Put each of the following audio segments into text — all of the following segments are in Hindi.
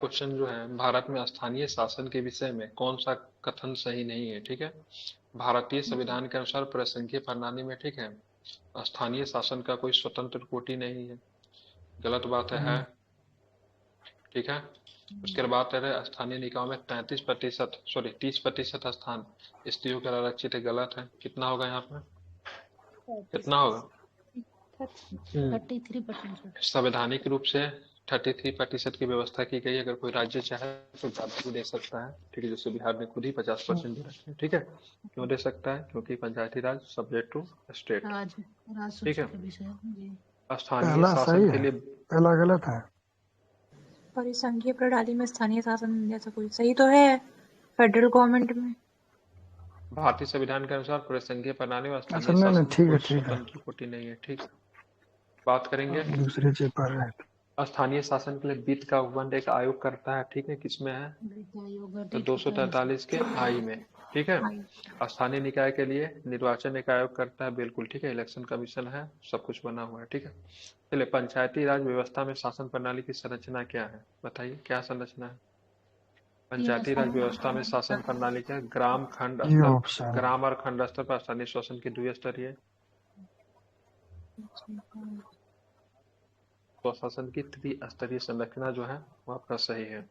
क्वेश्चन जो है, भारत में स्थानीय शासन के विषय में कौन सा कथन सही नहीं है? ठीक है। भारतीय संविधान के अनुसार प्रसंघीय प्रणाली में, ठीक है, स्थानीय शासन का कोई स्वतंत्र कोटि नहीं है। गलत बात है। ठीक है। उसके बाद है स्थानीय निकायों में 30% स्थान स्त्रियों के लिए आरक्षित है। गलत है। कितना होगा यहाँ पे? कितना होगा? 33%। संवैधानिक रूप से 33% की व्यवस्था की गई है। अगर कोई राज्य चाहे तो ज्यादा भी दे सकता है। ठीक है। जैसे बिहार ने खुद ही 50% दे रखे हैं। ठीक है। क्यों दे सकता है? क्योंकि पंचायती राज सब्जेक्ट टू स्टेट। राज राज ठीक सूची है। का विषय है जी। स्थानीय पहला शासन सही के है, लिए पहला गलत है। परिसंघीय प्रणाली में स्थानीय शासन जैसा कोई सही तो है फेडरल गवर्नमेंट में। भारतीय संविधान के अनुसार प्रसंघीय प्रणाली में अच्छा स्थानीय नहीं नहीं, शासन का ठीक है कोई ठीक है। स्वतंत्र कोटि नहीं है। ठीक। बात करेंगे दूसरे चीज पढ़ रहे थे। स्थानीय शासन के लिए वित्त का उपबंध एक आयोग करता है। ठीक है। किसमें है? वित्त आयोग तो गठित होता है 243 के आई में। ठीक है। हाँ। स्थानीय निकाय के लिए निर्वाचन एक आयोग करता है। बिल्कुल ठीक है। इलेक्शन कमीशन है। सब कुछ बना हुआ है। ठीक है। चलिए, पंचायती राज व्यवस्था में शासन प्रणाली की संरचना क्या है? बताइए, क्या संरचना है? तीन पंचायती राज स्तरीय व्यवस्था में शासन प्रणाली क्या है? ग्राम खंड ये स्तर, ऑप्शन ग्राम और खंड स्तर पर स्थानीय शासन की द्विस्तरीय स्वशासन की त्रिस्तरीय संरचना जो है वो आपका सही है।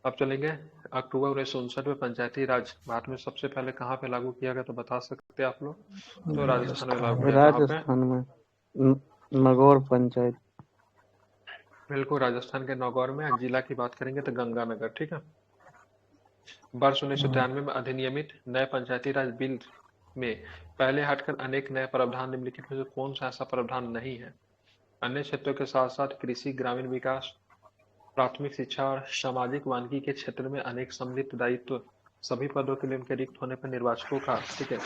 अब चलेंगे, अक्टूबर 1959 में पंचायती राज भारत में सबसे पहले कहाँ पे लागू किया गया? तो बता सकते हैं आप लोग? तो राजस्थान में लागू किया। कहाँ पे? राजस्थान में नगौर पंचायत। बिल्कुल, राजस्थान के नागौर में। जिला की बात करेंगे तो गंगानगर। ठीक है। वर्ष 1993 में अधिनियमित नए पंचायती राज बिल में पहले हटकर अनेक नए प्रावधान निम्नलिखित में से कौन सा ऐसा प्रावधान नहीं है? अन्य क्षेत्रों के साथ साथ कृषि, ग्रामीण विकास, प्राथमिक शिक्षा और सामाजिक वानिकी के क्षेत्र में अनेक सम्मिलित दायित्व, सभी पदों के लिए उनके रिक्त होने पर निर्वाचकों का, ठीक है,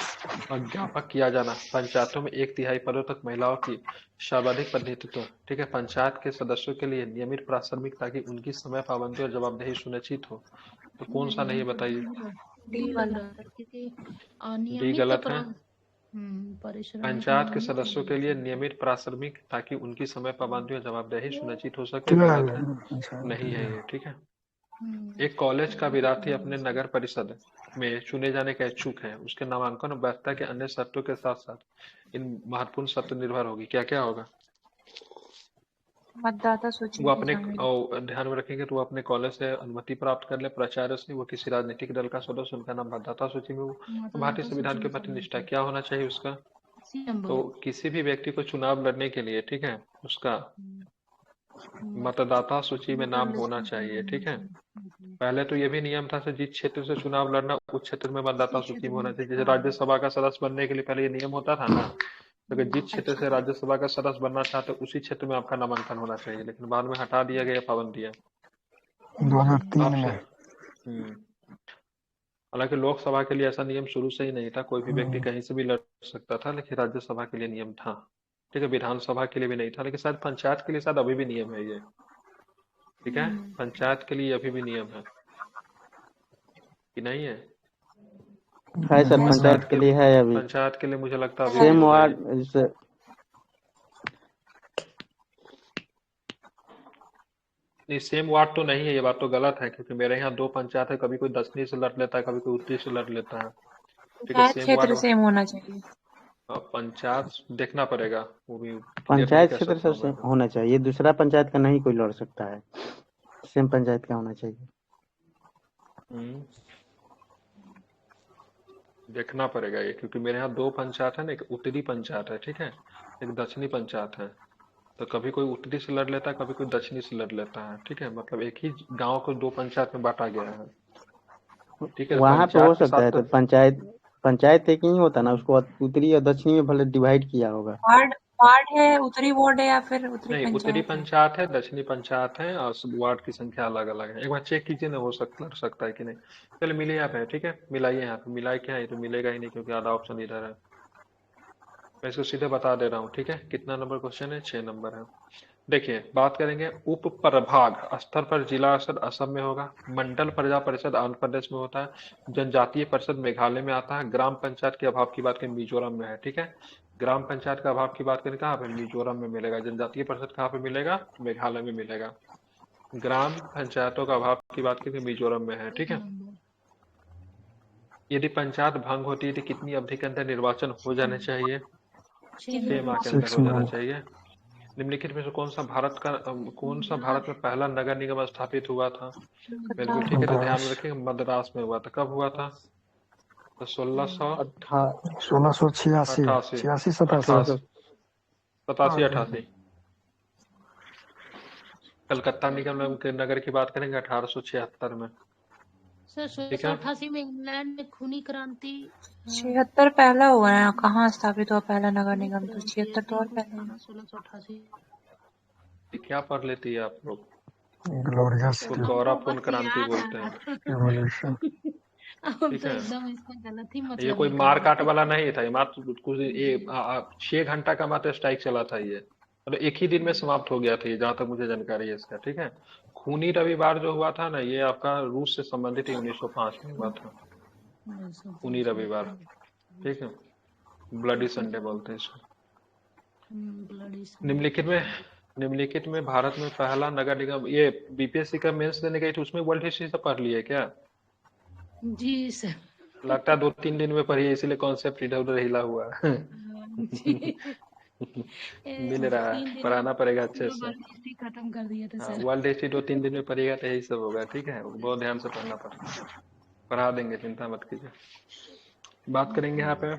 अध्यापक किया जाना, पंचायतों में 1/3 पदों तक महिलाओं की सर्वाधिक प्रतिनिधित्व। ठीक है। पंचायत के सदस्यों के लिए नियमित प्राथमिक ताकि उनकी समय पाबंदी और जवाबदेही सुनिश्चित हो। तो कौन सा नहीं है बताइए? डी लग रहा था क्योंकि डी अनियमित गलत है। परिश्रमिक पंचायत के नियमित सदस्यों के लिए नियमित प्राथमिक ताकि उनकी समय पाबंदी और जवाबदेही सुनिश्चित हो सके। क्लियर गलत है। है। नहीं है ये। ठीक है। एक कॉलेज का विद्यार्थी अपने नगर परिषद में चुने जाने का इच्छुक है। उसके नामांकन और वैधता के अन्य शर्तों के साथ साथ इन महत्वपूर्ण शर्त निर्भर होगी। क्या क्या होगा? मतदाता सूची वो में अपने शामिल। ध्यान में रखेंगे तो वो अपने कॉलेज से अनुमति प्राप्त कर ले, प्राचार्य से, वो किसी राजनीतिक दल का सदस्य, उनका नाम मतदाता सूची में हो। भारतीय मतदाता संविधान सूची के में प्रति शामिल निष्ठा थे। क्या होना चाहिए उसका? 80 नंबर। तो किसी भी व्यक्ति को चुनाव लड़ने के लिए, ठीक है, उसका मतदाता सूची में नाम होना चाहिए। ठीक है। पहले तो ये भी नियम था कि जिस क्षेत्र से चुनाव लड़ना उस क्षेत्र में मतदाता सूची में होना चाहिए। जैसे राज्यसभा का सदस्य बनने के लिए पहले ये नियम होता था ना, तो अगर जिस क्षेत्र से राज्यसभा का सदस्य बनना चाहते हो उसी क्षेत्र में आपका नामांकन होना चाहिए। लेकिन बाद में हटा दिया गया पाबंदियां। 2003 आपसे में। हालांकि लोकसभा के लिए ऐसा नियम शुरू से ही नहीं था। कोई भी व्यक्ति कहीं से भी लड़ सकता था, लेकिन राज्यसभा के लिए नियम था। ठीक है। विधानसभा के लिए भी नहीं था, लेकिन शायद पंचायत के लिए शायद अभी भी नियम है ये। ठीक है। पंचायत के लिए अभी भी नियम है कि नहीं है? है सर, पंचायत के लिए है अभी। पंचायत के लिए मुझे लगता है अभी भी सेम होगा वार्ड ये। जैसे नहीं, सेम वार्ड तो नहीं है। ये बात तो गलत है, क्योंकि मेरे यहाँ 2 पंचायत है। कभी कोई दक्षिणी से लड़ लेता है, कभी कोई उत्तरी से लड़ लेता है। ठीक है। पंचायत सेम क्षेत्र वार्ड। सेम होना चाहिए। पंचायत देखना पड़ेगा, वो भी क्लियर नहीं पंचायत कह क्षेत्र सकता सर हूँ से मैं। होना चाहिए। दूसरा पंचायत का नहीं कोई लड़ सकता है। सेम पंचायत का होना चाहिए। हम्म, देखना पड़ेगा ये, क्योंकि मेरे यहाँ 2 पंचायत है ना। एक उत्तरी पंचायत है, ठीक है, एक दक्षिणी पंचायत है। तो कभी कोई उत्तरी से लड़ लेता है, कभी कोई दक्षिणी से लड़ लेता है। ठीक है। मतलब एक ही गांव को 2 पंचायत में बांटा गया है। ठीक है। वहां पे हो पंचायत के सकता है साथ तो पंचायत पंचायत एक ही होता ना, उसको उत्तरी और दक्षिणी में भले डिवाइड किया होगा। वार्ड वार्ड है, उत्तरी वार्ड है या फिर उत्तरी नहीं, उत्तरी पंचायत है। पंचायत है, दक्षिणी पंचायत है, और सब वार्ड की संख्या अलग अलग है। एक बार चेक कीजिए ना, लड़ सकता है कि नहीं। चलो मिलिए यहाँ पे। ठीक है। मिलाइए यहाँ पे। मिलाए क्या है? ये तो मिलेगा ही नहीं, क्योंकि आधा ऑप्शन इधर है। मैं इसको सीधे बता दे रहा हूँ। ठीक है। कितना नंबर क्वेश्चन है? 6 नंबर है। देखिए, बात करेंगे उप प्रभाग स्तर पर। जिला स्तर असम में होगा। मंडल प्रजा परिषद आंध्र प्रदेश में होता है। जनजातीय परिषद मेघालय में आता है। ग्राम पंचायत के अभाव की बात करें, मिजोरम में है। ठीक है। ग्राम पंचायत का अभाव की बात करें, कहाँ पे? मिजोरम में मिलेगा। जनजातीय परिषद कहाँ पे मिलेगा? मेघालय में मिलेगा। ग्राम पंचायतों का अभाव की बात करें मिजोरम में है, ठीक है। नंबर यदि पंचायत भंग होती है तो कितनी अवधि के अंदर निर्वाचन हो जाने चाहिए? 6 माह के अंदर 6 हो जाना month। चाहिए। निम्नलिखित में से कौन सा भारत में पहला नगर निगम स्थापित हुआ था? बिल्कुल ठीक है, तो ध्यान में मद्रास। रखिए मद्रास में हुआ था। कब हुआ था? तो 1688 18 1686 86 87। 1600 87-88। कलकत्ता निगम के नगर की बात करेंगे 1876 में, सर ठीक है। 1688 में इंग्लैंड में खूनी क्रांति 76 पहला हुआ है, कहाँ स्थापित हुआ पहला नगर निगम? तो 76 तो और पहले है। 1688 ये क्या पढ़ लेती है आप लोग? ग्लोरियस तो गौरवपूर्ण क्रांति बोलते हैं, रिवॉल्यूशन। हम ठीक तो है। एकदम इसका गलत ही ये मतलब कोई निकाल मार रहे काट थे। वाला नहीं था, ये मात्र कुछ 6 घंटा का मात्र स्ट्राइक चला था ये, मतलब एक ही दिन में समाप्त हो गया था ये, जहां तक मुझे जानकारी है इसका, ठीक है। खूनी रविवार जो हुआ था ना, ये आपका रूस से संबंधित 1905 में हुआ था, खूनी रविवार, ठीक है। ब्लडी संडे बोलते हैं इसको। ब्लडी निम्नलिखित में भारत में पहला नगर निगम, ये बीपीएससी का मेंस देने गई थी, उसमें वर्ल्ड हिस्ट्री से पढ़ लिए क्या? जी सर। लगता है 2-3 दिन में पढ़िए, इसीलिए कॉन्सेप्ट इधर उधर हिला हुआ है। मिल रहा है, 3 दिन में पढ़ाना पड़ेगा अच्छे पूरा से। वर्ल्ड हिस्ट्री खत्म कर दिया था हाँ, सर। वर्ल्ड हिस्ट्री 2-3 दिन में पढ़िएगा तो यही सब होगा, ठीक है। बहुत ध्यान से पढ़ना पड़ता है, पढ़ा देंगे, चिंता मत कीजिए। बात करेंगे यहाँ पे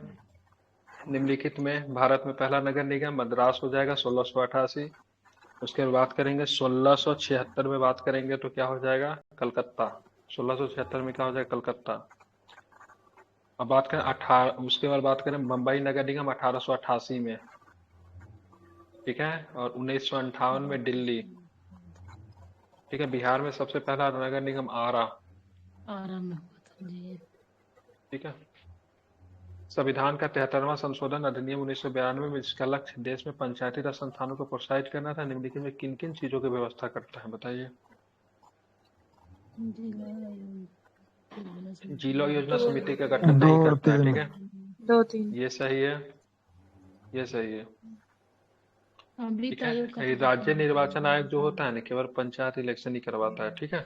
निम्नलिखित में भारत में पहला नगर निगम मद्रास हो जाएगा 1688। उसके बाद बात करेंगे 1676 में, बात करेंगे तो क्या हो जाएगा? कलकत्ता। 1676 में क्या हो जाएगा? कलकत्ता। अब बात करें उसके बाद बात करें मुंबई नगर निगम 1888 में, ठीक है। और 1958 में दिल्ली, ठीक है। बिहार में सबसे पहला नगर निगम आरा, आराम में हुआ था जी। ठीक है। संविधान का 73वां संशोधन अधिनियम 1992 में, जिसका लक्ष्य देश में पंचायती राज संस्थानों को प्रोत्साहित करना था, निम्नलिखित में किन किन चीजों की व्यवस्था करता है, बताइए। जिला योजना समिति का गठन 2 नहीं और करता है, 3। ठीक है। 2-3 ये सही है, ये सही है, अभी ठीक आयोग का है। ये राज्य निर्वाचन आयोग जो होता है ना, केवल पंचायत इलेक्शन ही करवाता है, ठीक है,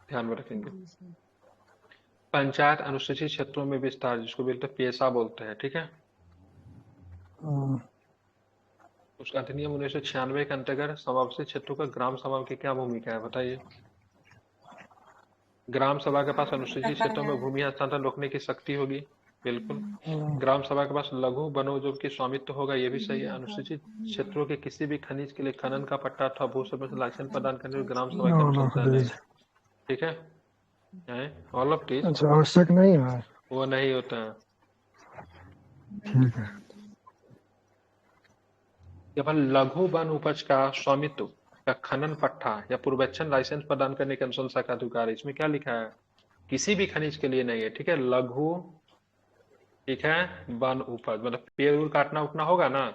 ध्यान में रखेंगे। पंचायत अनुसूचित क्षेत्रों में विस्तार, जिसको बोलते हैं पेशा बोलते हैं, ठीक है। उसका अधिनियम 1996 के अंतर्गत समावेशी क्षेत्रों का ग्राम सभा की क्या भूमिका है, बताइए। ग्राम सभा के पास अनुसूचित क्षेत्रों में भूमि हस्तांतरण रोकने की शक्ति होगी, बिल्कुल। ग्राम सभा के पास लघु वनोपजोग की स्वामित्व होगा, ये भी सही है। अनुसूचित क्षेत्रों के किसी भी खनिज के लिए खनन का पट्टा अथवा भू संबंधी लाइसेंस प्रदान करने में ग्राम सभा की ऑल ऑफ अनुशंसा नहीं, दीज। ठीक है। ऑल ऑफ दिस अच्छा, आवश्यक नहीं है। वो नहीं होता है। ठीक है। केवल लघु वन उपज का स्वामित्व या खनन पट्टा या पूर्वेक्षण लाइसेंस प्रदान करने की अनुशंसा का अधिकार है। इसमें क्या लिखा है? किसी भी खनिज के लिए नहीं है, ठीक है। लघु, ठीक है, वन उपज मतलब पेड़ उड़ काटना उठना होगा ना,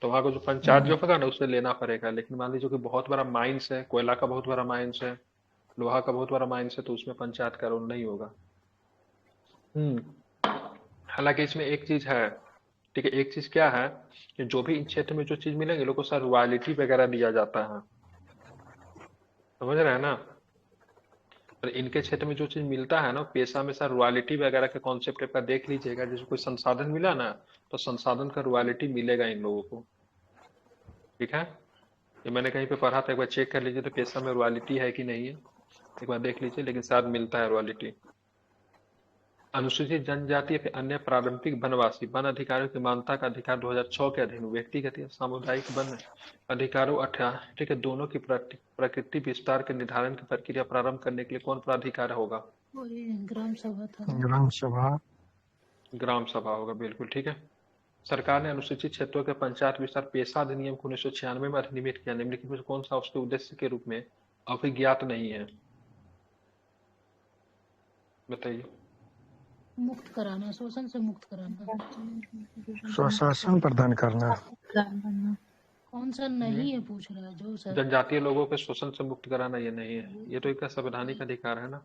तो वहां को जो पंचायत जो होगा ना, उससे लेना पड़ेगा। लेकिन मान लीजिए कि बहुत बड़ा माइंस है, कोयला का बहुत बड़ा माइंस है, लोहा का बहुत बड़ा माइंस है, तो उसमें पंचायत का रोल नहीं होगा। हालांकि इसमें एक चीज है, ठीक है। एक चीज क्या है कि जो भी इस क्षेत्र में जो चीज मिलेंगे, लोगों को सर रॉयल्टी वगैरह दिया जाता है, समझ रहे हैं ना। पर इनके क्षेत्र में जो चीज मिलता है ना, पेशा में सर रॉयल्टी वगैरह के कॉन्सेप्ट का देख लीजिएगा। जैसे कोई संसाधन मिला ना, तो संसाधन का रॉयल्टी मिलेगा इन लोगों को, ठीक है। ये मैंने कहीं पे पढ़ा था, एक बार चेक कर लीजिए तो पेशा में रॉयल्टी है कि नहीं है, एक बार देख लीजिए, लेकिन शायद मिलता है रॉयल्टी। अनुसूचित जनजाति या फिर अन्य पारंपरिक वनवासी वन अधिकारियों की मान्यता का अधिकार 2006 के अधीन व्यक्तिगत या सामुदायिक वन अधिकारों ठीक है, दोनों की प्रकृति विस्तार के निर्धारण की प्रक्रिया प्रारंभ करने के लिए कौन प्राधिकार होगा? और ये ग्राम सभा था। ग्राम सभा। ग्राम सभा होगा, बिल्कुल ठीक है। सरकार ने अनुसूचित क्षेत्रों के पंचायत विस्तार पेशा अधिनियम को 1996 में अधिनियमित किया। निम्नलिखित में कौन सा उसके उद्देश्य के रूप में अभिज्ञात नहीं है, बताइए। मुक्त कराना, शोषण से मुक्त कराना। स्वशासन प्रदान करना। कौन सा नहीं है पूछ रहा है जो सर। जनजातीय लोगों के शोषण से मुक्त कराना ये नहीं है, ये तो एक संवैधानिक अधिकार है ना,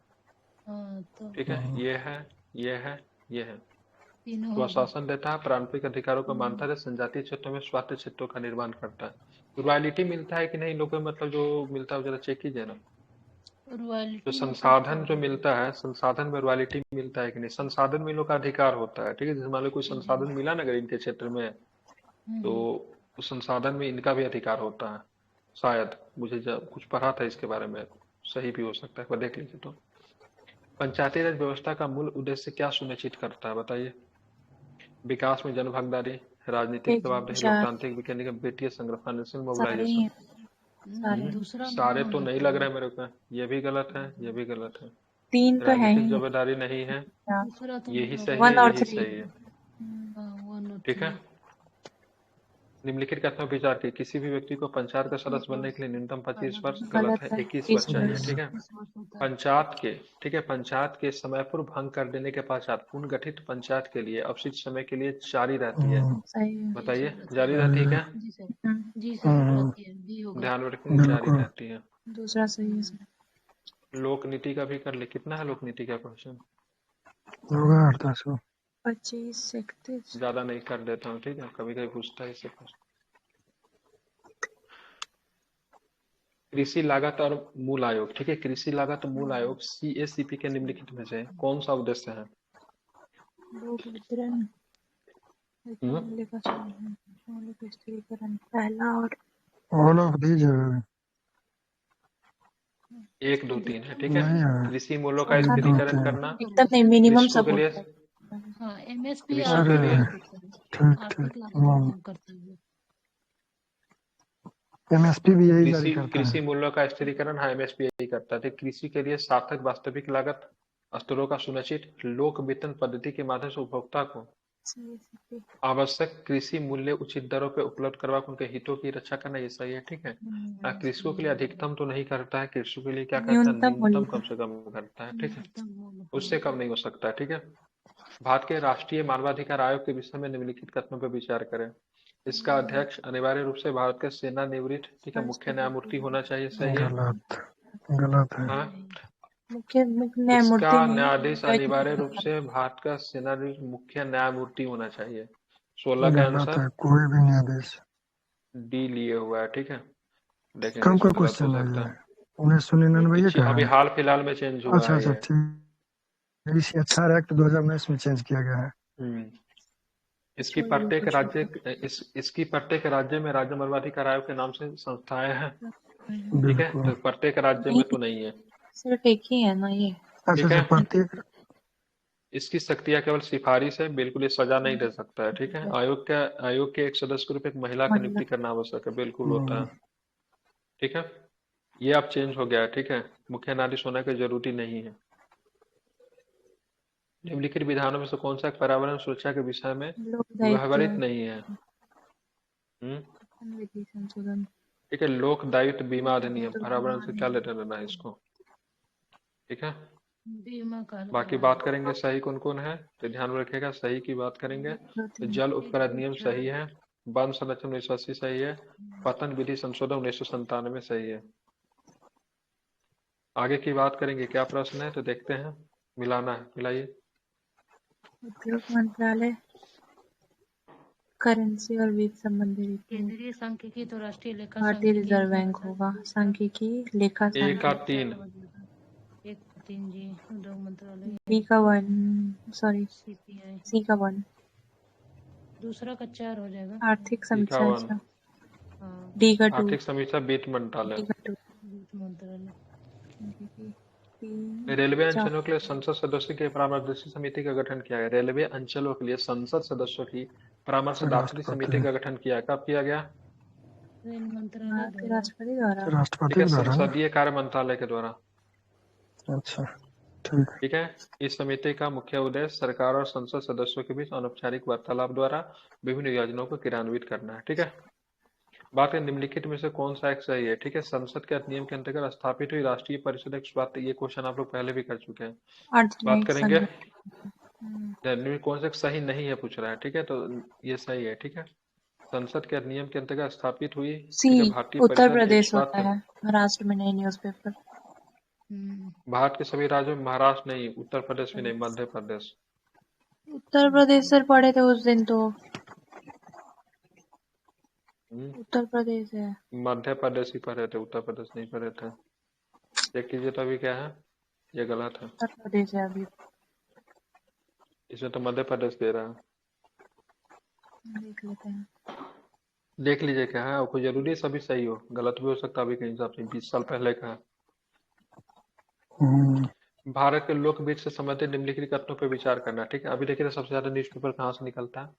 हाँ तो ठीक है। ये है, ये है, ये है, तीनों होगा। स्वशासन देता है, पारंपरिक अधिकारों को मानता है, जनजातीय क्षेत्रों में स्वास्थ्य क्षेत्रों का निर्माण करता है। रॉयल्टी मिलता है कि नहीं लोगों को, मतलब जो मिलता है वो जरा चेक कीजिए ना। जो रॉयल्टी में तो संसाधन जो मिलता है, संसाधन में रॉयल्टी मिलता है कि नहीं? संसाधन में इन लोग का अधिकार होता है, ठीक है। जैसे मान लो कोई संसाधन मिला ना अगर इनके क्षेत्र में, तो उस संसाधन में इनका भी अधिकार होता है। शायद मुझे जब कुछ पढ़ा था इसके बारे में, सही भी हो सकता है, पर देख लीजिए। तो पंचायती राज व्यवस्था का मूल उद्देश्य क्या सुनिश्चित करता है बताइए? विकास में जन भागीदारी, राजनीतिक एक जवाबदेही, चार लोकतांत्रिक विकेंद्रीय, वित्तीय संग्रह, फाइनेंशियल सारे ही मोबिलाइजेशन। हैं, सारे हैं। दूसरा नहीं सारे तो होना नहीं लग चाहिए। रहे हैं मेरे को, ये भी गलत है, ये भी गलत है। 3 तो है राजनीतिक ही जिम्मेदारी नहीं है, है। दूसरा तो यही नहीं सही होगा। है, 1 और यही 3 सही है। हाँ 1 और ठीक है। 3। निम्नलिखित कथनों पर विचार की, किसी भी व्यक्ति को पंचायत का सदस्य बनने के लिए न्यूनतम 25 वर्ष, गलत गलत है, है 21 वर्ष 21 चाहिए। वर्ष। ठीक है। 21 वर्ष होता है। पंचायत के, ठीक है, पंचायत के समय पूर्व भंग कर देने के पश्चात पुनर्गठित पंचायत के लिए अवशिष्ट समय के लिए जारी रहती है। सही है। बताइए, जी जारी सर। रहती है क्या? जी सर। हम्म, जी सर रहती है, बी होगा। ध्यान रखें, जारी बिल्कुल रहती है। दूसरा सही है सर। लोक नीति का भी कर ले, कितना है लोक नीति का क्वेश्चन? होगा 8-10 25 31 ज्यादा नहीं कर देता हूँ, ठीक है, कभी कभी पूछता है इससे प्रश्न। कृषि लागत और मूल आयोग, ठीक है, कृषि लागत और मूल आयोग CACP के निम्नलिखित में से कौन सा उद्देश्य है? लोक वितरण, हम्म? मूल्य का संवर्धन, मूल्य का स्थिरीकरण, पहला और ऑल ऑफ दीज 1 2 3 है, ठीक है। नहीं है। कृषि मूल्यों का 1 2 स्थिरीकरण 3 करना, एकदम नहीं, मिनिमम कृषकों के लिए, सपोर्ट है। हाँ MSP कृषियों अरे के आर्थिक लिए, लागत होता है। ठीक आर्थिक ठीक लागत को कम करते हुए। MSP भी यही जारी कृषि करता कृषि है। मूल्यों का स्थिरीकरण, हाँ MSP यही करता है। तो कृषि के लिए सार्थक वास्तविक लागत स्तरों का सुनिश्चित, लोक वितरण पद्धति के माध्यम से उपभोक्ता को CACP। आवश्यक कृषि मूल्य उचित दरों पे उपलब्ध करवा के उनके हितों की रक्षा करना, ये सही है। ठीक है। कृषकों के लिए अधिकतम तो नहीं करता है, कृषकों के लिए क्या करता है? न्यूनतम न्यूनतम मूल्य। कम से कम करता है। ठीक है, न्यूनतम मूल्य उससे कम नहीं हो सकता है। ठीक है। भारत के राष्ट्रीय मानवाधिकार आयोग के विषय में निम्नलिखित कथनों पर विचार करें। इसका अध्यक्ष अनिवार्य रूप से भारत के सेवानिवृत्त, ठीक है, मुख्य न्यायमूर्ति होना चाहिए। सही है। गलत गलत है। हाँ, मुख्य मुख्य न्यायमूर्ति इसका नहीं, न्यायाधीश जज अनिवार्य रूप होता है। से भारत का सेनानिवृत्त मुख्य न्यायमूर्ति होना चाहिए। 16 का गलत है, आंसर कोई भी न्यायाधीश। डी लिए हुआ है। ठीक है, देखेंगे कब का इसमें गलत हो क्वेश्चन है सकता ये? है। 1999 का अभी है। हाल फिलहाल में चेंज हुआ अच्छा है अच्छा ये। ठीक। इस HR एक्ट 2019 में चेंज किया गया है। हम्म। इसकी छोड़िए प्रत्येक कुछ राज्य, इसकी प्रत्येक राज्य में राज्य मानवाधिकार आयोग के नाम से संस्थाएं हैं। ठीक है, बिल्कुल। तो प्रत्येक राज्य नहीं, में तो नहीं है। सिर्फ एक ही है ना ये। अच्छा ठीक अच्छा, है, प्रत्येक। इसकी शक्तियां केवल सिफारिश है, बिल्कुल ये सजा नहीं दे सकता है। ठीक है। आयोग के एक सदस्य के रूप में एक महिला का महिला नियुक्ति करना आवश्यक है, बिल्कुल होता हम्म, है। ठीक है, ये अब चेंज हो गया है। ठीक है, मुख्य न्यायाधीश होने की जरूरी नहीं है। निम्नलिखित विधानों में से कौन सा पर्यावरण सुरक्षा के विषय में लोक व्यवहारित दायित्व नहीं है? विधि संशोधन। ठीक है, लोक दायित्व बीमा अधिनियम, तो पर्यावरण से क्या लेना देना है इसको? ठीक है, बीमा का बाकी बात करेंगे सही कौन कौन है, तो ध्यान में रखिएगा सही की बात करेंगे। तो जल उपकर अधिनियम सही है, वन संरक्षण 1980 सही है, पतन विधि संशोधन 1997 सही है। आगे की बात करेंगे, क्या प्रश्न है तो देखते हैं, मिलाना है, मिलाइए। उद्योग मंत्रालय करेंसी और वित्त संबंधी रिपोर्ट। केंद्रीय सांख्यिकी तो राष्ट्रीय लेखा भारतीय सांख्यिकी रिजर्व बैंक होगा। सांख्यिकी लेखा 1 का सांख्यिकी। 3, 1 3 जी। उद्योग मंत्रालय। बी का 1, सॉरी CPI। सी का 1। दूसरा का 4 हो जाएगा। आर्थिक सी का समीक्षा 1, अच्छा। हाँ डी का 2, आर्थिक समीक्षा वित्त मंत्रालय। डी का 2। वित्त मंत्रालय। सांख्यिकी 3 रेलवे 4। अंचलों के लिए संसद सदस्यों की परामर्शदात्री समिति का गठन किया गया। रेलवे अंचलों के लिए संसद सदस्यों की परामर्शदात्री समिति राष्ट्रपति का गठन किया, कब किया गया? रेल मंत्रालय भारत के द्वारा। राष्ट्रपति द्वारा। ठीक राष्ट्रपति है, के द्वारा ना? संसदीय कार्य मंत्रालय के द्वारा। अच्छा ठीक है। ठीक है, इस समिति का मुख्य उद्देश्य सरकार और संसद सदस्यों के बीच अनौपचारिक वार्तालाप द्वारा विभिन्न योजनाओं को क्रियान्वित करना है। ठीक है, बात करें निम्नलिखित में से कौन सा एक सही है? ठीक है, संसद के अधिनियम के अंतर्गत स्थापित हुई राष्ट्रीय परिषद एक स्वायत्त, ये क्वेश्चन आप लोग पहले भी कर चुके हैं। बात अर्धन्यायिक करेंगे संगठन। कौन सा सही नहीं है पूछ रहा है। ठीक है, तो ये सही है। ठीक है, संसद के अधिनियम के अंतर्गत स्थापित हुई, सी ठीक है, भारतीय उत्तर परिषद एक प्रदेश होता स्वायत्त, है, महाराष्ट्र में नहीं। न्यूज़पेपर भारत के सभी राज्यों में, महाराष्ट्र नहीं, उत्तर प्रदेश भी नहीं, मध्य प्रदेश। उत्तर प्रदेश से पढ़े थे उस दिन तो। उत्तर प्रदेश है। मध्य प्रदेश ही पढ़े थे, उत्तर प्रदेश नहीं पढ़े थे। चेक कीजिए तो अभी क्या है, ये गलत है। उत्तर प्रदेश है अभी। इसमें तो मध्य प्रदेश दे रहा है। देख लेते हैं। देख लीजिए क्या है, आपको जरूरी है सभी सही हो, गलत भी हो सकता है अभी के हिसाब से, 20 साल पहले का है। हम्म, भारत के लोकबीज से संबंधित निम्नलिखित कथनों पर विचार करना। ठीक है, अभी देखिए सबसे ज्यादा न्यूज़पेपर कहाँ से निकलता है।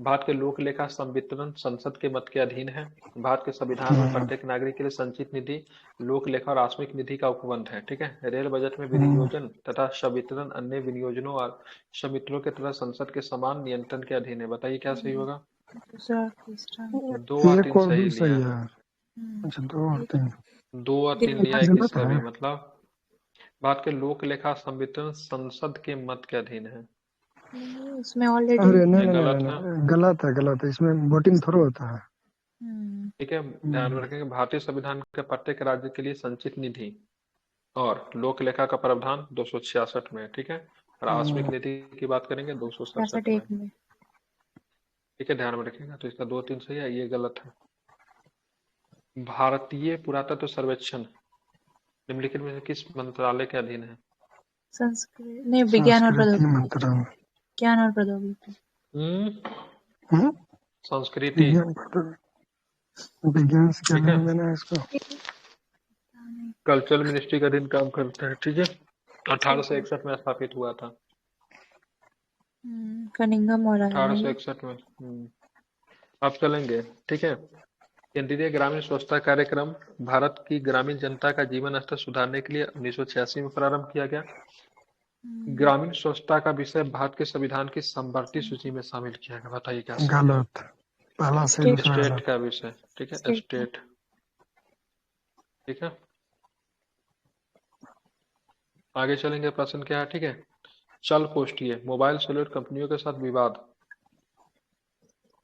भारत के लोक लेखा संवितरण संसद के मत के अधीन है। भारत के संविधान में प्रत्येक नागरिक के लिए संचित निधि, लोक लेखा और आकस्मिक निधि का उपबंध है। ठीक है, रेल बजट में विनियोजन तथा संवितरण अन्य विनियोजनों और समितियों के तहत संसद के समान नियंत्रण के अधीन है। बताइए क्या सही होगा। दूसरा तीसरा 2 और 3 1 और 2 सही लिया सही है। है। अच्छा 2 और 3 2 और 3 लिया है गलत किसका भी, है। मतलब भारत के लोक लेखा संवितरण संसद के मत के अधीन है। नहीं उसमें ऑलरेडी। अरे नहीं ये नहीं नहीं गलत नहीं है। नहीं, गलत है गलत है, इसमें वोटिंग थोड़ा होता है। ठीक है, ध्यान में रखेंगे भारतीय संविधान के प्रत्येक राज्य के लिए संचित निधि और लोक लेखा का प्रावधान 266 में है। ठीक है, और आकस्मिक निधि की बात करेंगे 267 में। 67 में। ठीक है, ध्यान में रखिएगा। तो इसका 2 3 सही है, ये गलत है। भारतीय पुरातत्व सर्वेक्षण निम्नलिखित में से किस मंत्रालय के अधीन है। संस्कृत नहीं, विज्ञान और संस्कृति प्रौद्योगिकी। मंत्रालय। विज्ञान और प्रौद्योगिकी। हम्म, संस्कृति। विज्ञान से क्या ठीक है, लेना देना है इसको। कल्चरल मिनिस्ट्री के अधीन काम करता है। ठीक है, 1861 में स्थापित हुआ था। कनिंघम वाला है ना ये। 1861 में। अब चलेंगे। ठीक है, केंद्रीय ग्रामीण स्वच्छता कार्यक्रम भारत की ग्रामीण जनता का जीवन स्तर सुधारने के लिए 1986 में प्रारंभ किया गया। ग्रामीण स्वच्छता का विषय भारत के संविधान की समवर्ती सूची में शामिल किया गया। बताइए क्या सही है। गलत, पहला से दूसरा स्टेट गलत। का विषय। ठीक है, State का। स्टेट। ठीक है, आगे चलेंगे। प्रश्न क्या है। ठीक है, चल पोस्टीय मोबाइल सेलुलर कंपनियों के साथ विवाद,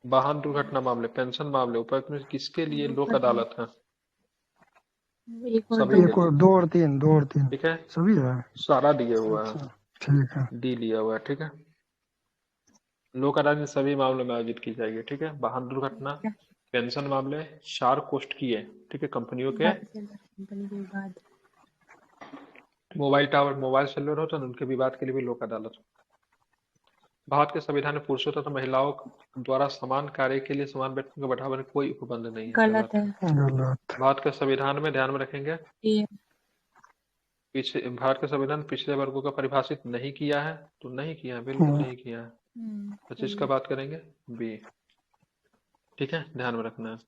वाहन दुर्घटना मामले, पेंशन मामले, उपायुक्त में किसके लिए लोक अदालत है। 1 और सभी 2। के लिए। 2 और 3 2 और 3 ठीक है, सभी है। सारा दिए हुआ है, अच्छा ठीक है। डी लिया हुआ है। ठीक है, लोक अदालत सभी मामलों में आयोजित की जाएगी। ठीक है, वाहन दुर्घटना, पेंशन मामले, शार कोष्ट की है। ठीक है, कंपनियों के कंपनी के बाद। मोबाइल टावर, मोबाइल सेलुलर होता है उनके विवाद के लिए भी लोक अदालत। भारत के संविधान में पुरुषों तथा महिलाओं द्वारा समान कार्य के लिए समान वेतन को बढ़ावा देने का कोई उपबंध नहीं है। गलत है। गलत। भारत के संविधान में, ध्यान में रखेंगे, ये पीछे भारत का संविधान पिछड़े वर्गों का परिभाषित नहीं किया है। तो नहीं किया है, बिल्कुल नहीं किया है। 25 का बात करेंगे, बी। ठीक है, ध्यान में रखना है।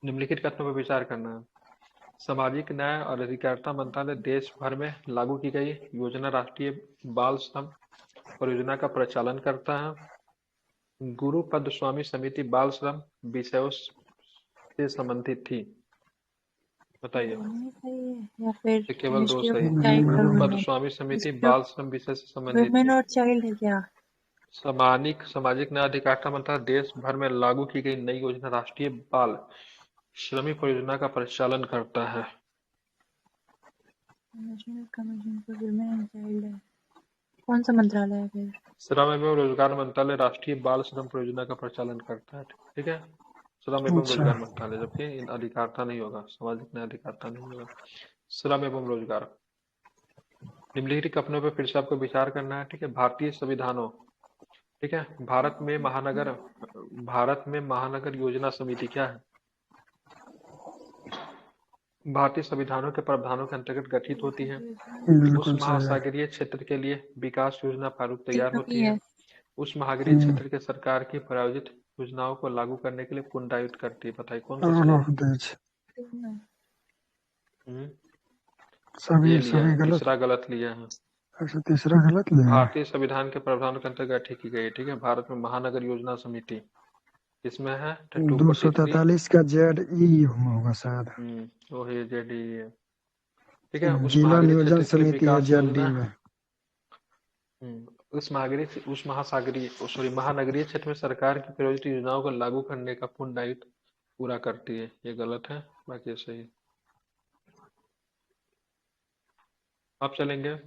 निम्नलिखित कथनों पर विचार करना है। सामाजिक न्याय और अधिकारिता मंत्रालय देश भर में लागू की गई योजना राष्ट्रीय बाल श्रम परियोजना का प्रचालन करता है। गुरु पद स्वामी समिति बाल श्रम विषयों से संबंधित थी। बताइए। सही है या फिर ये केवल 2 मिनिस्ट्री ऑफ सही। चाइल्ड और गुरु पद वुमेन। स्वामी समिति मिनिस्ट्री ऑफ बाल श्रम विषय से संबंधित वुमेन थी। और चाइल्ड है क्या। सामाजिक न्याय अधिकारिता मंत्रालय देश भर में लागू की गई नई योजना राष्ट्रीय बाल श्रमिक परियोजना का परिचालन करता है। National commission for women and child है। कौन सा मंत्रालय है फिर। श्रम एवं रोजगार मंत्रालय राष्ट्रीय बाल श्रम परियोजना का प्रचालन करता है। ठीक है, श्रम एवं अच्छा रोजगार मंत्रालय, जबकि इन अधिकारिता नहीं होगा, सामाजिक न्याय अधिकारिता नहीं होगा, श्रम एवं रोजगार। निम्नलिखित कथनों पर फिर से आपको विचार करना है। ठीक है, भारतीय संविधानों। ठीक है, भारत में महानगर योजना समिति क्या है। भारतीय संविधानों के प्रावधानों के अंतर्गत गठित होती है। उस बिल्कुल सही है। महासागरीय क्षेत्र के लिए विकास योजना प्रारूप तैयार तीनों होती की है। है। उस महासागरीय क्षेत्र के सरकार की प्रायोजित योजनाओं को लागू करने के लिए पुनरायुक्त करती है। बताइए कौन सा और सही है। ऑफ देश तीनों। हम्म, ये सभी लिया सभी है, गलत। तीसरा गलत लिया है। अच्छा तीसरा गलत लिया है। भारतीय संविधान के प्रावधानों के अंतर्गत गठित की गई है। ठीक है, भारत में महानगर योजना समिति इसमें है 243। 243 का ZE होगा शायद। वो है जेडी है। ठीक है, उस जिला महानगरीय नियोजन क्षेत्र के लिए समिति है विकास ZD योजना। में। महानगरीय क्षेत्र में सरकार की प्रायोजित योजनाओं को लागू करने का पूर्ण दायित्व पूरा करती है। ये गलत है, बाकी ये सही है। अब चलेंगे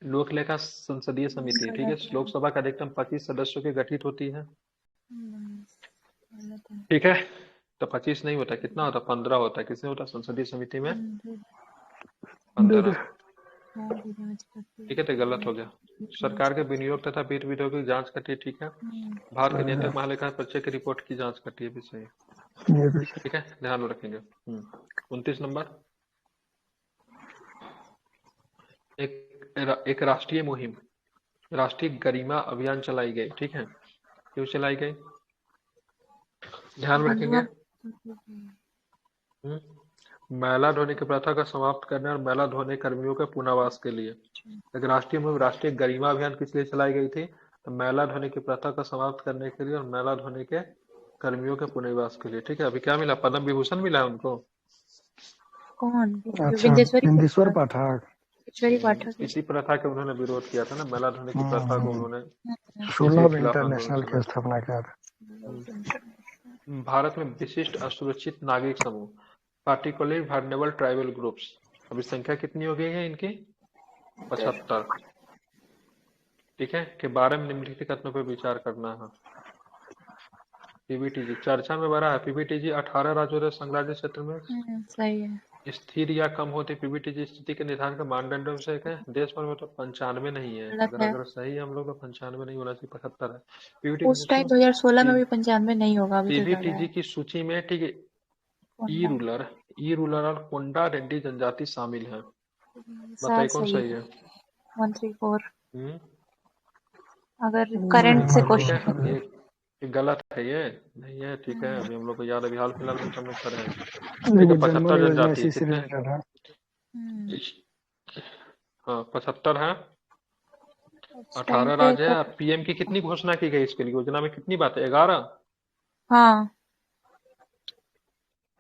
लोक लेखा संसदीय समिति, ठीक है। गलत है। लोकसभा का अधिकतम 25 सदस्यों की गठित होती है, गलत है। ठीक है। तो 25 नहीं होता, कितना होता, 15 होता है। किसमें होता, संसदीय समिति में 15, हाँ, की जांच करती ठीक है। तो गलत हो गया। सरकार के विनियोग तथा वित्त विभाग की जांच करती है, ठीक है। भारत के नियंत्रक महालेखा परीक्षक की रिपोर्ट की जांच करती है, भी सही, ये भी सही। ठीक है, ध्यान में रखेंगे। 29 नंबर, एक राष्ट्रीय मुहिम, राष्ट्रीय गरिमा अभियान चलाई गई, ठीक है। क्यों चलाई गई, ध्यान में रखेंगे। मैला ढोने की प्रथा का समाप्त करने और मैला ढोने कर्मियों के पुनर्वास के लिए। एक राष्ट्रीय मुहिम, राष्ट्रीय गरिमा अभियान किस लिए चलाई गई थी, तो मैला ढोने की प्रथा को समाप्त करने के लिए और मैला ढोने के कर्मियों के पुनर्वास के लिए, ठीक है। अभी क्या मिला, पद्म विभूषण मिला है उनको। कौन? अच्छा, विंदेश्वरी बिंदेश्वर पाठक। विंदेश्वरी पाठक। इसी प्रथा के उन्होंने विरोध किया था ना, मैला ढोने की प्रथा को उन्होंने, इसी 16 के में खिलाफ आंदोलन इंटरनेशनल की चला। स्थापना किया था। भारत में विशिष्ट असुरक्षित नागरिक समूह, पार्टिकुलरली वर्नेबल ट्राइबल ग्रुप्स, अभी संख्या कितनी हो गई है इनकी, 75, ठीक है। के बारे में निम्नलिखित कथनों पर विचार करना है। पीबीटीजी चर्चा में बड़ा है। पीबीटीजी 18 राज्यों और संघराज्य क्षेत्र में सही है। स्थिर या कम होती पीबीटीजी स्थिति के निर्धारण का मानदंडों से एक है। देश भर में तो 95 नहीं है, गलत है। अगर सही है हम लोग तो 95 नहीं होना चाहिए, 75 है। उस टाइम 2016 में भी 95 नहीं होगा, अभी तो ज्यादा पीबीटीजी है। की सूची में, ठीक है, ई रूलर और कोंडा रेड्डी जनजाति शामिल है। बताइए कौन सही है। 134 हम्म, अगर करंट से ठीक क्वेश्चन। है, ये गलत है, ये नहीं है, ठीक है। अभी हम लोग को याद, अभी हाल फिलहाल में हम लोग कर रहे हैं, ठीक है। 75 जनजाति कितने, हाँ 75 है। 18 राज्य है। पीएम की कितनी घोषणा की गई इसके लिए, योजना में कितनी बात है, 11, हाँ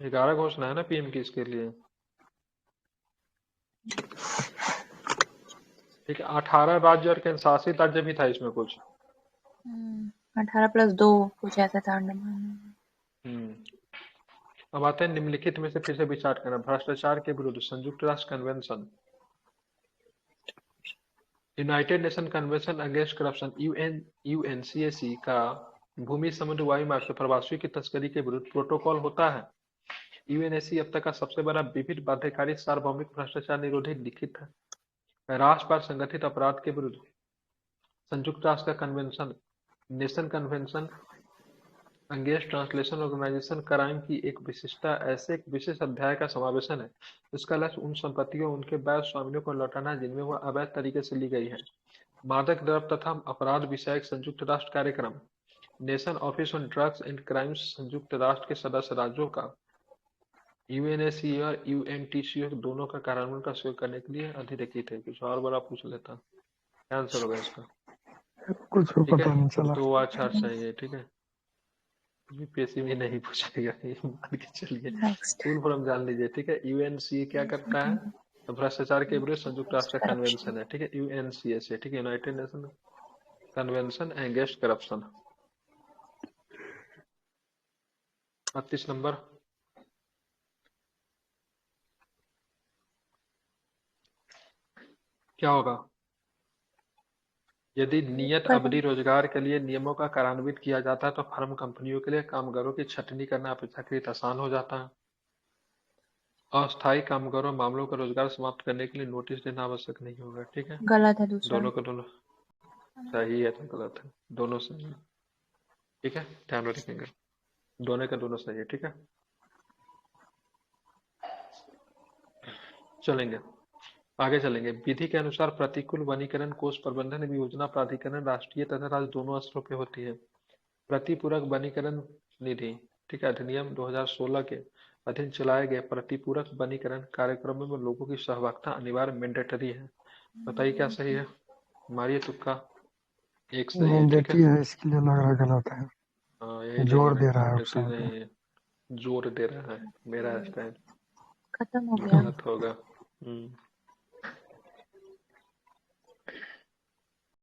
11 घोषणा है ना पीएम की इसके लिए, ठीक है। 18 राज्य और केंद्र शासित राज्य भी था इसमें कुछ। 18+2 कुछ ऐसा था। अब आते हैं निम्नलिखित में से फिर से विचार करना। भ्रष्टाचार के विरुद्ध संयुक्त राष्ट्र convention, United Nation convention against corruption, UNCAC का भूमि समुद्र वायु मार्ग से प्रवासियों की तस्करी के विरुद्ध प्रोटोकॉल होता है। यूएनएससी अब तक का सबसे बड़ा विभिन्न बाध्यकारी सार्वभौमिक भ्रष्टाचार निरोधी लिखित है। राष्ट्र पर संगठित अपराध के विरुद्ध संयुक्त राष्ट्र का convention, nation convention against translation organisation crime की एक विशिष्टता ऐसे एक विशेष अध्याय का समावेशन है जिसका लक्ष्य उन संपत्तियों उनके वैध स्वामियों को लौटाना है जिनमें वह अवैध तरीके से ली गई है। मादक द्रव्य तथा अपराध विषयक संयुक्त राष्ट्र कार्यक्रम, nation office on drugs and crimes संयुक्त राष्ट्र के सदस्य राज्यों का यूएनएससी और यूएनटीसी दोनों का कार्यान्वयन का सहयोग करने के लिए अधिकृत है। कुछ और बड़ा पूछ लेता, क्या आंसर होगा इसका, कुछ ठीक पता नहीं है। चला। 2 अच्छा चाहिए, ठीक है। यूपीएससी में नहीं पूछेगा ये मान के चलिए। फुल फॉर्म जान लीजिए, ठीक है। यूएनसी क्या करता है, तो भ्रष्टाचार के विरुद्ध संयुक्त राष्ट्र कन्वेंशन है, ठीक है। यूएनसीएस, ठीक है, United Nation convention against corruption. 38 number, क्या होगा यदि नियत अवधि रोजगार के लिए नियमों का कार्यान्वित किया जाता है तो फर्म कंपनियों के लिए कामगारों की छटनी करना अपेक्षाकृत आसान हो जाता है। अस्थायी कामगारों मामलों का रोजगार समाप्त करने के लिए नोटिस देना आवश्यक नहीं होगा, ठीक है। गलत है दूसरा। दोनों का दोनों सही है, तो गलत है, दोनों सही है, ठीक है, ध्यान में रखेंगे। दोनों का दोनों सही है, ठीक है। चलेंगे आगे चलेंगे। विधि के अनुसार प्रतिकूल वनीकरण कोष प्रबंधन योजना प्राधिकरण राष्ट्रीय तथा राज्य दोनों स्तरों पे होती है। प्रतिपूरक वनीकरण निधि, ठीक है, अधिनियम 2016 के अधीन चलाए गए प्रतिपूरक वनीकरण कार्यक्रमों में लोगों की सहभागिता अनिवार्य मैंडेटरी है। बताइए क्या सही है, मारिए तुक्का। एक सही है, ठीक है। मैंडेटरी है, इसके लिए लग रहा है गलत है। हाँ यही जोर लगेगा, दे रहा है मैंडेटरी ऑप्शन पे। नहीं है, जोर दे रहा है मेरा स्टाइल, खत्म हो गया। गलत होगा।